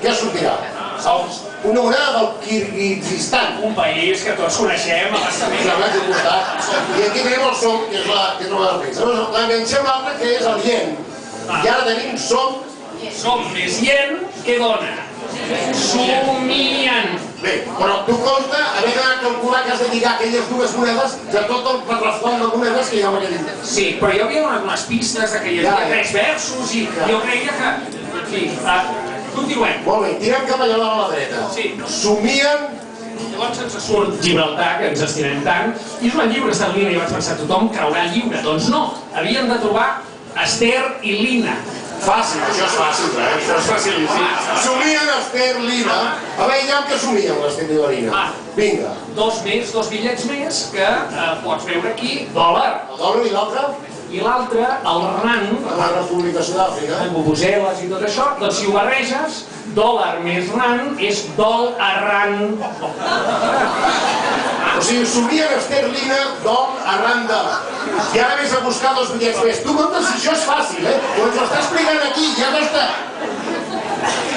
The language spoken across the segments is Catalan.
Què sortirà? Una onada del Kirguizistan. Un país que tots coneixem a bastament. I aquí tenim el som, que és la defensa. L'enganxem l'altre, que és el yen. I ara tenim som. Som més yen que dona. Somien. Bé, però tu compte haver de calcular que has de lligar aquelles dues monedes de tot el patrafon de monedes que hi ha en aquell intent. Sí, però jo havia donat unes pistes que hi havia 3 versos i jo creia que... En fi, continuem. Molt bé, tirem cap allà a la dreta. Sí. Somien... Llavors ens surt Gibraltar, que ens estimem tant, i és un llibre esterlina, i vaig pensar, tothom creurà el llibre. Doncs no, havíem de trobar Ester i Lina. Fàcil, això és fàcil, això és facilíssim. Somien Ester, Lina. A veure, ja que somien l'Ester i la Lina. Vinga. 2 bitllets més que pots veure aquí, dòlar. El dòlar i l'altre? I l'altre, el rand, la República Sud-àfrica, amb bubuseles i tot això, doncs si ho barreges, dòlar més rand és dol a rand. O sigui, somien Ester-Lina, dol arran de... I ara vés a buscar 2 bitllets més. Tu comptes si això és fàcil, Quan ens ho està explicant aquí, ja no està...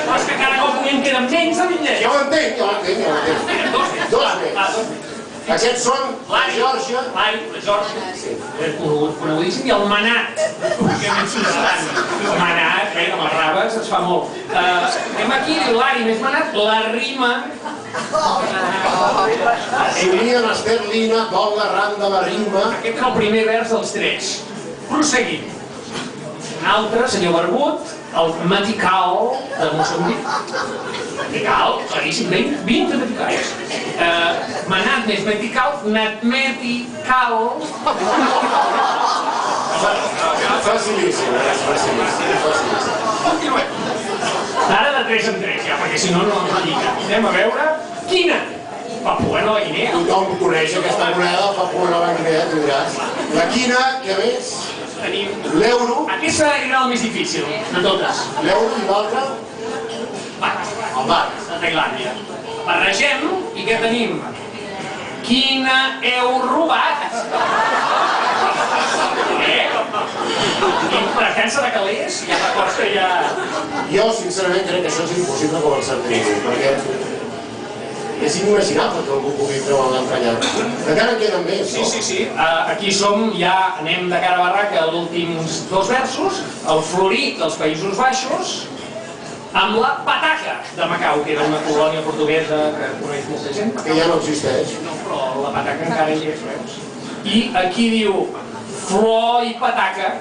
Però és que cada cop em queden menys de bitllets. Ja ho entenc. 2 més. Aquests són la Geòrgia. La Geòrgia. Conegudíssim. I el manat. Manat, amb les raves es fa molt. Anem aquí, l'ari més manat, la rima. Somien Ester-Lina, dol arran de la rima. Aquest és el primer vers dels 3. Proseguim. Un altre, senyor Barbut, el Matical de Moçambic. Matical, claríssim, 20 Maticals. Manat més Matical, Natmetical. Facilíssim, facilíssim. Continuem. Ara de 3 en 3, ja, perquè si no, no ens lliga. Anem a veure quina. Papua Nova Guinea. Tothom coneix aquesta moneda, Papua Nova Guinea, tu diràs. La quina, què més? Tenim l'euro. Aquesta era el més difícil, de totes. L'euro i l'altre? El bat, de Tailàndia. Barregem i què tenim? Quina heu robat? Defensa de calés? Ja records que ja... Jo, sincerament, crec que això és impossible com el certifici, perquè és inimaginable que algú pugui treure l'emprenyat. Encara en queden més, no? Sí. Aquí som, ja anem de cara a barraca a últims 2 versos, el florit dels Països Baixos, amb la pataca de Macau, que era una colònia portuguesa que coneix molta gent. Que ja no existeix. No, però la pataca encara hi és, veus? I aquí diu flor i pataca,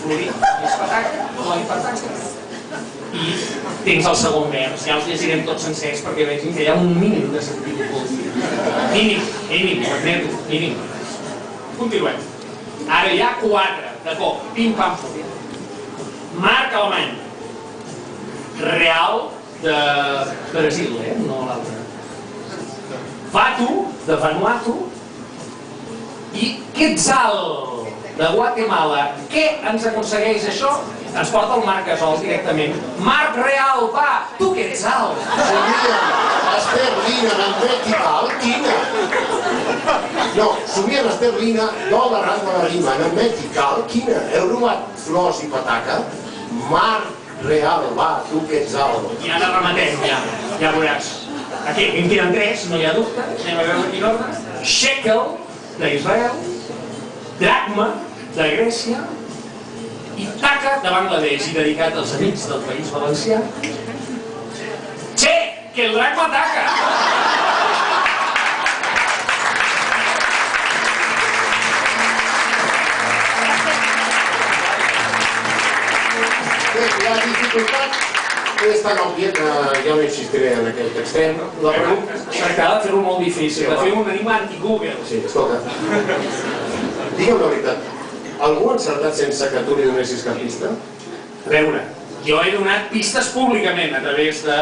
florit és pataca, flor i pataca. I tens el segon vers, ja els llegirem tots sencers perquè vegin que hi ha un mínim de sentit comú. Mínim, admeto, mínim. Continuem. Ara hi ha 4, de cop, pim-pam-pum. Marc alemany. Real de Brasil, no l'altre. Vatu, de Vanuatu. I Quetzal, de Guatemala. Què ens aconsegueix això? Ens porta el Marc Gasol directament. Marc Real, va, tu Quetzal. Somien Ester-Lina, Natmetical, quina? No, somien Ester-Lina, dol arran de la rima, Natmetical, quina? Heu robat flors i pataca? Marc Real, va, tu Quetzal. I ara rematem, ja veuràs. Aquí en queden 3, no hi ha dubte. Anem a veure quin ordre. Shekel, d'Israel. Dracma, de Grècia. I Taka, de Bangladesh, i dedicat als amics del País Valencià. Che, que el dracma ataca! Bé, la dificultat és tan òbvia que jo no insistiré en aquest extrem. La pregunta... Tractava de fer-ho molt difícil, de fer un anima anti-Google. Sí, escolta. Digue'm la veritat. Algú ha encertat sense que tu li donessis cap pista? A veure, jo he donat pistes públicament a través de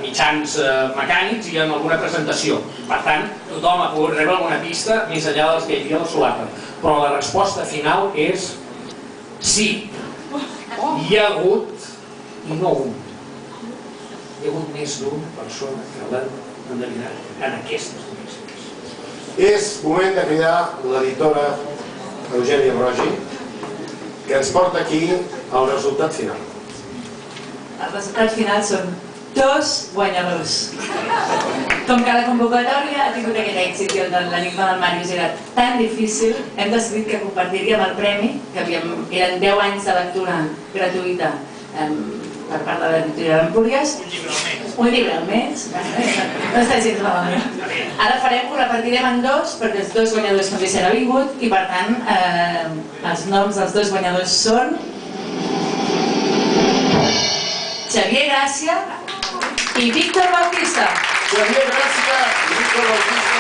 mitjans mecànics i en alguna presentació. Per tant, tothom ha pogut rebre alguna pista més enllà dels que hi havia al solapa. Però la resposta final és sí. Hi ha hagut, i no un, hi ha hagut més d'una persona que l'han endevinat en aquestes notícies. És moment de cridar l'editora Eugènia Brogi, que ens porta aquí el resultat final. el resultat final són 2 guanyadors. Com que la convocatòria ha tingut aquest èxit i el de l'enigma del Màrius era tan difícil, hem decidit que compartiríem el premi, que eren 10 anys de lectura gratuïta per part de l'editorial d'Empúries. Un llibre al mes. No està gens malament. Ara ho repartirem en 2, perquè els 2 guanyadors també s'han vingut, i per tant els noms dels 2 guanyadors són Xavier Gràcia i Víctor Bautista. Xavier Gràcia i Víctor Bautista.